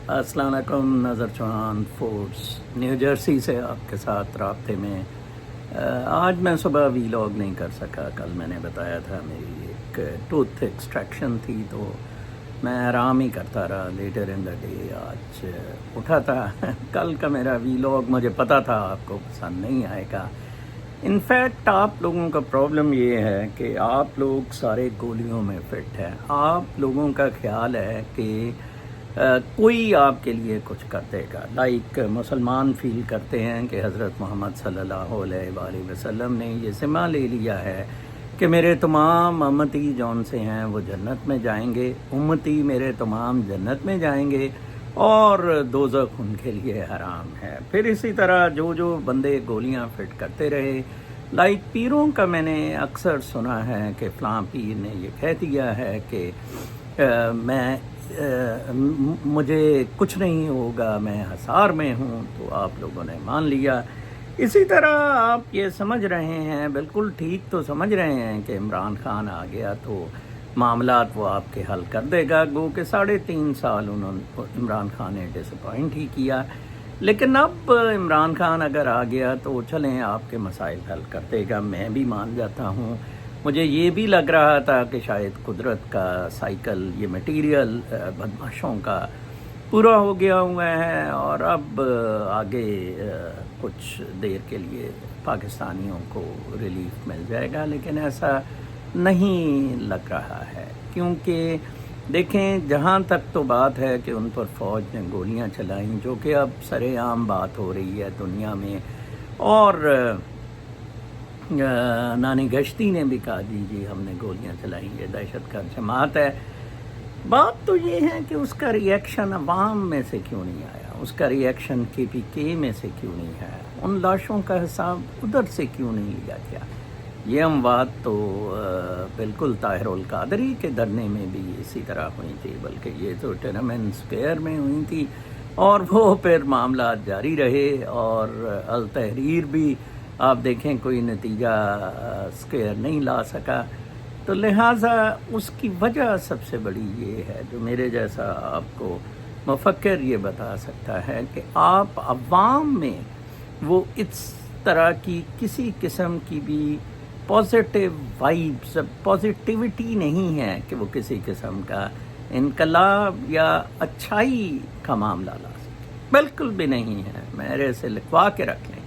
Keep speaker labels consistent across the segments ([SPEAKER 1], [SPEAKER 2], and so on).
[SPEAKER 1] السلام علیکم، نظر چوہان فورس نیو جرسی سے آپ کے ساتھ رابطے میں۔ آج میں صبح ویلاگ نہیں کر سکا، کل میں نے بتایا تھا میری ایک ٹوتھ ایکسٹریکشن تھی تو میں آرام ہی کرتا رہا لیٹر ان دا ڈے۔ آج اٹھا تھا کل کا میرا ویلاگ مجھے پتا تھا آپ کو پسند نہیں آئے گا۔ انفیکٹ آپ لوگوں کا پرابلم یہ ہے کہ آپ لوگ سارے گولیوں میں فٹ ہیں۔ آپ لوگوں کا خیال ہے کہ کوئی آپ کے لیے کچھ کر دے گا، لائک مسلمان فیل کرتے ہیں کہ حضرت محمد صلی اللہ علیہ وآلہ وسلم نے یہ ذمہ لے لیا ہے کہ میرے تمام امتی جون سے ہیں وہ جنت میں جائیں گے، امتی میرے تمام جنت میں جائیں گے اور دوزخ ان کے لیے حرام ہے۔ پھر اسی طرح جو بندے گولیاں فٹ کرتے رہے، لائک پیروں کا میں نے اکثر سنا ہے کہ فلاں پیر نے یہ کہہ دیا ہے کہ مجھے کچھ نہیں ہوگا، میں حصار میں ہوں، تو آپ لوگوں نے مان لیا۔ اسی طرح آپ یہ سمجھ رہے ہیں، بالکل ٹھیک تو سمجھ رہے ہیں کہ عمران خان آ گیا تو معاملات وہ آپ کے حل کر دے گا، گو کہ 3.5 سال عمران خان نے ڈس اپوائنٹ ہی کیا، لیکن اب عمران خان اگر آ گیا تو چلیں آپ کے مسائل حل کر دے گا، میں بھی مان جاتا ہوں۔ مجھے یہ بھی لگ رہا تھا کہ شاید قدرت کا سائیکل یہ مٹیریل بدماشوں کا پورا ہو گیا ہوا ہے اور اب آگے کچھ دیر کے لیے پاکستانیوں کو ریلیف مل جائے گا، لیکن ایسا نہیں لگ رہا ہے، کیونکہ دیکھیں جہاں تک تو بات ہے کہ ان پر فوج نے گولیاں چلائیں، جو کہ اب سر عام بات ہو رہی ہے دنیا میں، اور نانی گشتی نے بھی کہا جی ہم نے گولیاں چلائیں، یہ دہشت گرد جماعت ہے۔ بات تو یہ ہے کہ اس کا ریئیکشن عوام میں سے کیوں نہیں آیا، اس کا ریئیکشن KPK میں سے کیوں نہیں آیا، ان لاشوں کا حساب ادھر سے کیوں نہیں لیا گیا۔ یہ اموات تو بالکل طاہر القادری کے دھرنے میں بھی اسی طرح ہوئی تھی، بلکہ یہ تو ٹینمن اسکوائر میں ہوئی تھی اور وہ پھر معاملات جاری رہے، اور التحریر بھی آپ دیکھیں کوئی نتیجہ اسکوائر نہیں لا سکا، تو لہٰذا اس کی وجہ سب سے بڑی یہ ہے، جو میرے جیسا آپ کو مفکر یہ بتا سکتا ہے کہ آپ عوام میں وہ اس طرح کی کسی قسم کی بھی پازیٹیو وائبس، پازیٹیوٹی نہیں ہے کہ وہ کسی قسم کا انقلاب یا اچھائی کا معاملہ لا سکے، بالکل بھی نہیں ہے۔ میرے سے لکھوا کے رکھ لیں،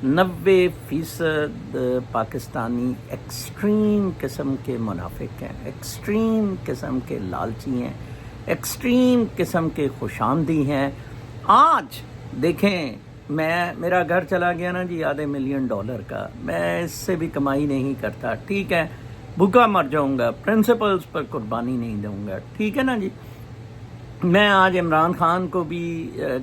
[SPEAKER 1] 90% پاکستانی ایکسٹریم قسم کے منافق ہیں، ایکسٹریم قسم کے لالچی ہیں، ایکسٹریم قسم کے خوش آمدی ہیں۔ آج دیکھیں میرا گھر چلا گیا نا جی $500,000 کا، میں اس سے بھی کمائی نہیں کرتا، ٹھیک ہے، بھوکا مر جاؤں گا، پرنسپلز پر قربانی نہیں دوں گا، ٹھیک ہے نا جی۔ میں آج عمران خان کو بھی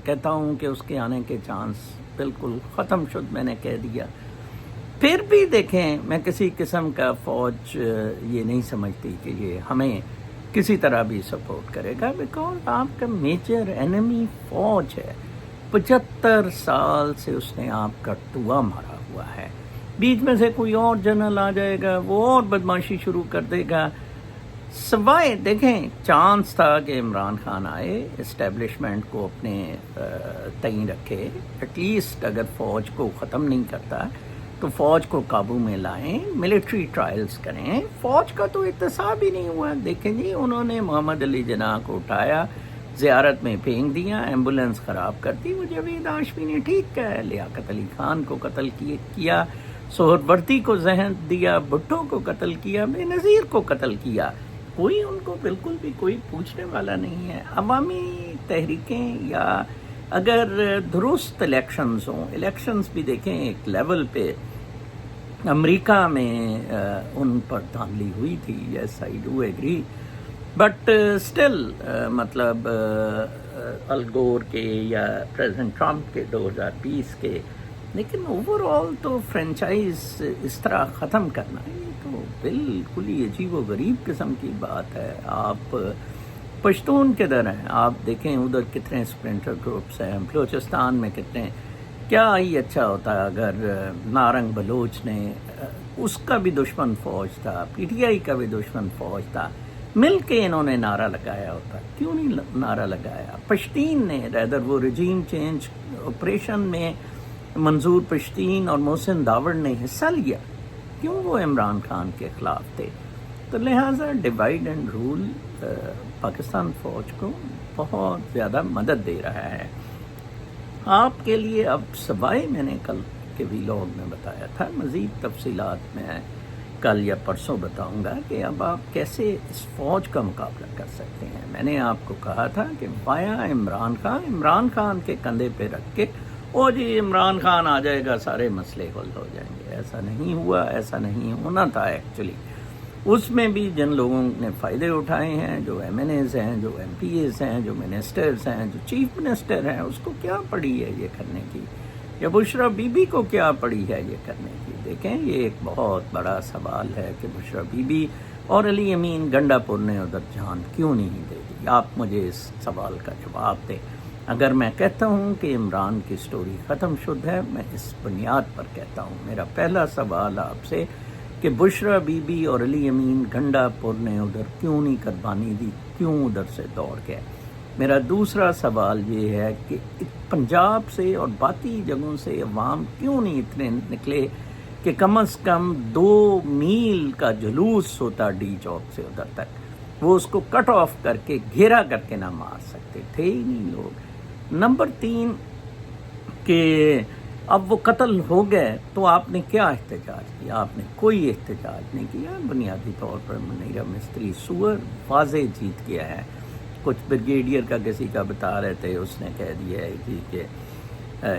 [SPEAKER 1] کہتا ہوں کہ اس کے آنے کے چانس بالکل ختم شد، میں نے کہہ دیا، پھر بھی دیکھیں میں کسی قسم کا فوج یہ نہیں سمجھتی کہ یہ ہمیں کسی طرح بھی سپورٹ کرے گا، بیکاز آپ کا میجر اینمی فوج ہے، 75 سال سے اس نے آپ کا ٹوا مارا ہوا ہے، بیچ میں سے کوئی اور جنرل آ جائے گا، وہ اور بدماشی شروع کر دے گا۔ سوائے دیکھیں چانس تھا کہ عمران خان آئے، اسٹیبلشمنٹ کو اپنے تئیں رکھے، ایٹ لیسٹ اگر فوج کو ختم نہیں کرتا تو فوج کو قابو میں لائیں، ملٹری ٹرائلز کریں۔ فوج کا تو احتساب ہی نہیں ہوا، دیکھیں جی انہوں نے محمد علی جناح کو اٹھایا، زیارت میں پھینک دیا، ایمبولینس خراب کر دی، وہ جاوید ہاشمی نے ٹھیک کہا، لیاقت علی خان کو قتل کیا، سہروردی کو زہر دیا، بھٹو کو قتل کیا، بے نظیر کو قتل کیا، کوئی ان کو بالکل بھی کوئی پوچھنے والا نہیں ہے۔ عوامی تحریکیں یا اگر درست الیکشنز ہوں، الیکشنز بھی دیکھیں ایک لیول پہ امریکہ میں ان پر دھاندلی ہوئی تھی، yes I do agree, but still مطلب الگور کے یا پریزیڈنٹ ٹرمپ کے 2020 کے، لیکن اوور آل تو فرینچائز اس طرح ختم کرنا یہ تو بالکل ہی عجیب و غریب قسم کی بات ہے۔ آپ پشتون کدھر ہیں؟ آپ دیکھیں ادھر کتنے اسپلنٹر گروپس ہیں، بلوچستان میں کتنے، کیا ہی اچھا ہوتا اگر نارنگ بلوچ نے، اس کا بھی دشمن فوج تھا، PTI کا بھی دشمن فوج تھا، مل کے انہوں نے نعرہ لگایا ہوتا، کیوں نہیں نعرہ لگایا؟ پشتین نے ریدر وہ رجیم چینج آپریشن میں منظور پشتین اور محسن داوڑ نے حصہ لیا، کیوں وہ عمران خان کے خلاف تھے؟ تو لہٰذا ڈیوائڈ اینڈ رول پاکستان فوج کو بہت زیادہ مدد دے رہا ہے۔ آپ کے لیے اب سوائے میں نے کل کے ویلاگ میں بتایا تھا، مزید تفصیلات میں کل یا پرسوں بتاؤں گا کہ اب آپ کیسے اس فوج کا مقابلہ کر سکتے ہیں۔ میں نے آپ کو کہا تھا کہ وایا عمران خان کے کندھے پہ رکھ کے او جی عمران خان آ جائے گا، سارے مسئلے حل ہو جائیں گے۔ ایسا نہیں ہوا، ایسا نہیں ہونا تھا ایکچولی۔ اس میں بھی جن لوگوں نے فائدے اٹھائے ہیں، جو ایم این ایز ہیں، جو ایم پی ایز ہیں، جو منسٹرز ہیں، جو چیف منسٹر ہیں، اس کو کیا پڑی ہے یہ کرنے کی؟ یا بشرا بی بی کو کیا پڑی ہے یہ کرنے کی؟ دیکھیں، یہ ایک بہت بڑا سوال ہے کہ بشرا بی بی اور علی امین گنڈا پور نے ادھر جان کیوں نہیں دے دی؟ آپ مجھے اس سوال کا جواب دیں۔ اگر میں کہتا ہوں کہ عمران کی سٹوری ختم شد ہے، میں اس بنیاد پر کہتا ہوں۔ میرا پہلا سوال آپ سے کہ بشرا بی بی اور علی امین گنڈا پور نے ادھر کیوں نہیں قربانی دی، کیوں ادھر سے دوڑ گئے؟ میرا دوسرا سوال یہ ہے کہ پنجاب سے اور باقی جگہوں سے عوام کیوں نہیں اتنے نکلے کہ کم از کم 2 میل کا جلوس ہوتا ڈی چوک سے ادھر تک، وہ اس کو کٹ آف کر کے گھیرا کر کے نہ مار سکتے تھے ہی نہیں لوگ۔ نمبر 3 کہ اب وہ قتل ہو گئے تو آپ نے کیا احتجاج کیا؟ آپ نے کوئی احتجاج نہیں کیا۔ بنیادی طور پر منیرہ مستری سور واضح جیت گیا ہے۔ کچھ بریگیڈیئر کا کسی کا بتا رہے تھے، اس نے کہہ دیا ہے جی کہ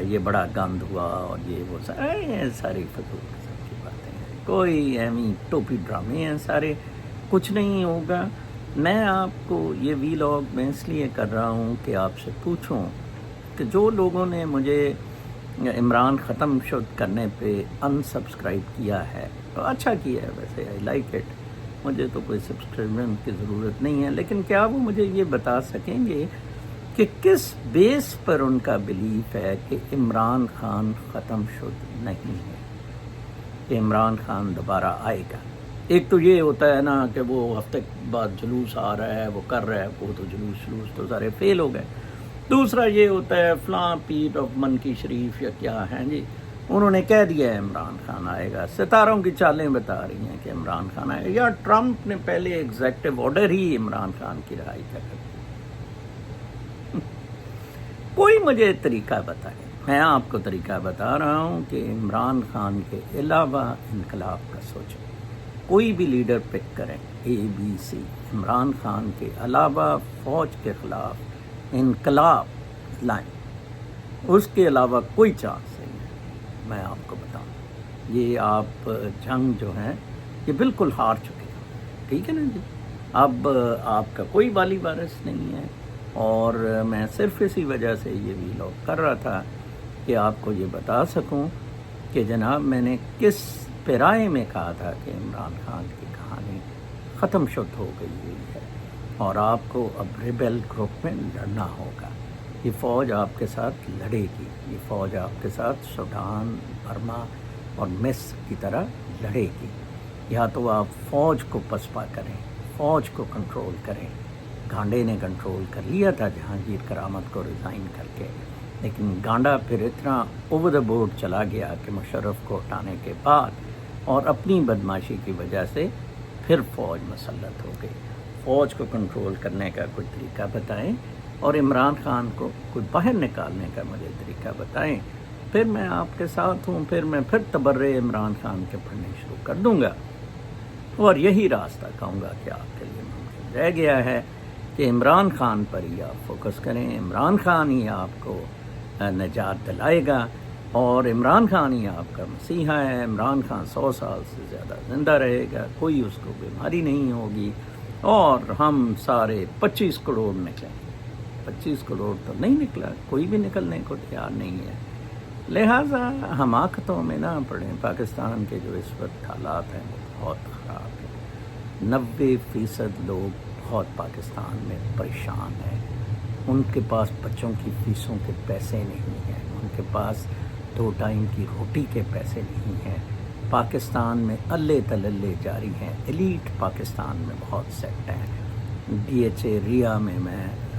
[SPEAKER 1] یہ بڑا گند ہوا اور یہ وہ ساری فضول قسم کی باتیں ہیں، کوئی ایمی ٹوپی ڈرامے ہیں سارے، کچھ نہیں ہوگا۔ میں آپ کو یہ ویلاگ میں اس لیے کر رہا ہوں کہ آپ سے پوچھوں کہ جو لوگوں نے مجھے عمران ختم شد کرنے پہ ان سبسکرائب کیا ہے، تو اچھا کیا ہے، ویسے آئی لائک اٹ، مجھے تو کوئی سبسکرپشن کی ضرورت نہیں ہے، لیکن کیا وہ مجھے یہ بتا سکیں گے کہ کس بیس پر ان کا بلیف ہے کہ عمران خان ختم شد نہیں ہے، کہ عمران خان دوبارہ آئے گا؟ ایک تو یہ ہوتا ہے نا کہ وہ ہفتے بعد جلوس آ رہا ہے، وہ کر رہا ہے، وہ تو جلوس تو سارے فیل ہو گئے۔ دوسرا یہ ہوتا ہے فلاں پیر آف منکی شریف یا کیا ہیں جی، انہوں نے کہہ دیا ہے عمران خان آئے گا، ستاروں کی چالیں بتا رہی ہیں کہ عمران خان آئے گا، یا ٹرمپ نے پہلے ایگزیکٹو آرڈر ہی عمران خان کی رہائی کا کر دیا۔ کوئی مجھے طریقہ بتائے، میں آپ کو طریقہ بتا رہا ہوں کہ عمران خان کے علاوہ انقلاب کا سوچیں، کوئی بھی لیڈر پک کریں ABC، عمران خان کے علاوہ فوج کے خلاف انقلاب لائیں، اس کے علاوہ کوئی چانس نہیں ہے۔ میں آپ کو بتاؤں، یہ آپ جنگ جو ہے یہ بالکل ہار چکے ہیں، ٹھیک ہے نا جی؟ اب آپ کا کوئی والی وارث نہیں ہے، اور میں صرف اسی وجہ سے یہ ویلاگ کر رہا تھا کہ آپ کو یہ بتا سکوں کہ جناب میں نے کس پیرائے میں کہا تھا کہ عمران خان کی کہانی ختم شد ہو گئی ہوئی ہے، اور آپ کو اب ریبل گروپ میں لڑنا ہوگا۔ یہ فوج آپ کے ساتھ لڑے گی، یہ فوج آپ کے ساتھ سوڈان، برما اور مصر کی طرح لڑے گی۔ یا تو آپ فوج کو پسپا کریں، فوج کو کنٹرول کریں۔ گانڈے نے کنٹرول کر لیا تھا جہانگیر کرامت کو ریزائن کر کے، لیکن گانڈا پھر اتنا اوور دا بورڈ چلا گیا کہ مشرف کو ہٹانے کے بعد اور اپنی بدماشی کی وجہ سے پھر فوج مسلط ہو گئی۔ فوج کو کنٹرول کرنے کا کوئی طریقہ بتائیں، اور عمران خان کو کوئی باہر نکالنے کا مجھے طریقہ بتائیں، پھر میں آپ کے ساتھ ہوں، پھر میں تبرئے عمران خان کے پڑھنے شروع کر دوں گا، اور یہی راستہ کہوں گا کہ آپ کے لیے ممکن رہ گیا ہے کہ عمران خان پر ہی آپ فوکس کریں، عمران خان ہی آپ کو نجات دلائے گا، اور عمران خان ہی آپ کا مسیحا ہے۔ عمران خان 100 سال سے زیادہ زندہ رہے گا، کوئی اس کو بیماری نہیں ہوگی، اور ہم سارے 25 کروڑ نکلیں گے۔ 25 کروڑ تو نہیں نکلا، کوئی بھی نکلنے کو تیار نہیں ہے۔ لہٰذا حماقتوں میں نہ پڑیں۔ پاکستان کے جو اس وقت حالات ہیں وہ بہت خراب ہیں۔ 90% لوگ بہت پاکستان میں پریشان ہیں، ان کے پاس بچوں کی فیسوں کے پیسے نہیں ہیں، ان کے پاس 2 ٹائم کی روٹی کے پیسے نہیں ہیں۔ پاکستان میں اللہ تللے جاری ہیں، ایلیٹ پاکستان میں بہت سیٹ ہیں۔ DHA ریا میں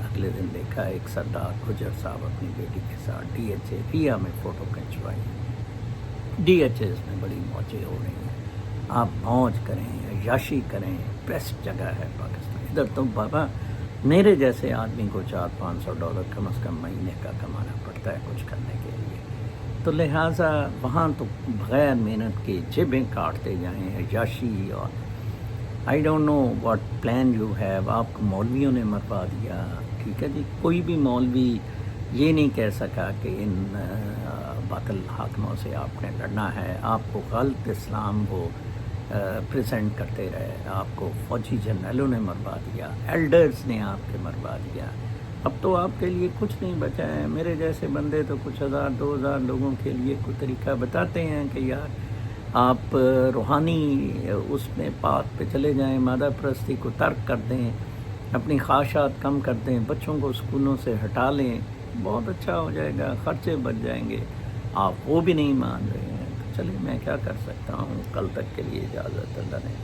[SPEAKER 1] اگلے دن دیکھا ایک سردار گجر صاحب اپنی بیٹی کے ساتھ DHA ریا میں فوٹو کھنچوائی. DHAs میں بڑی موجیں ہو رہی ہیں. آپ موج کریں, عیاشی کریں, بیسٹ جگہ ہے پاکستان. ادھر تو بابا میرے جیسے آدمی کو $400-500 کم از کم مہینے کا کمانا پڑتا ہے کچھ کرنے کے لیے. تو لہٰذا وہاں تو بغیر محنت کے جیبیں کاٹتے جائیں, عیاشی. اور I don't know what plan you have. آپ کو مولویوں نے مروا دیا, ٹھیک ہے جی. کوئی بھی مولوی یہ نہیں کہہ سکا کہ ان باطل حاکموں سے آپ نے لڑنا ہے. آپ کو غلط اسلام کو پریزنٹ کرتے رہے. آپ کو فوجی جنرلوں نے مروا دیا, ایلڈرز نے آپ کے مروا دیا. اب تو آپ کے لیے کچھ نہیں بچا ہے. میرے جیسے بندے تو کچھ 1000-2000 لوگوں کے لیے کوئی طریقہ بتاتے ہیں کہ یار آپ روحانی اس میں پات پہ چلے جائیں, مادہ پرستی کو ترک کر دیں, اپنی خواہشات کم کر دیں, بچوں کو اسکولوں سے ہٹا لیں, بہت اچھا ہو جائے گا, خرچے بچ جائیں گے. آپ وہ بھی نہیں مان رہے ہیں. تو چلیے میں کیا کر سکتا ہوں. کل تک کے لیے اجازت, اللہ نے.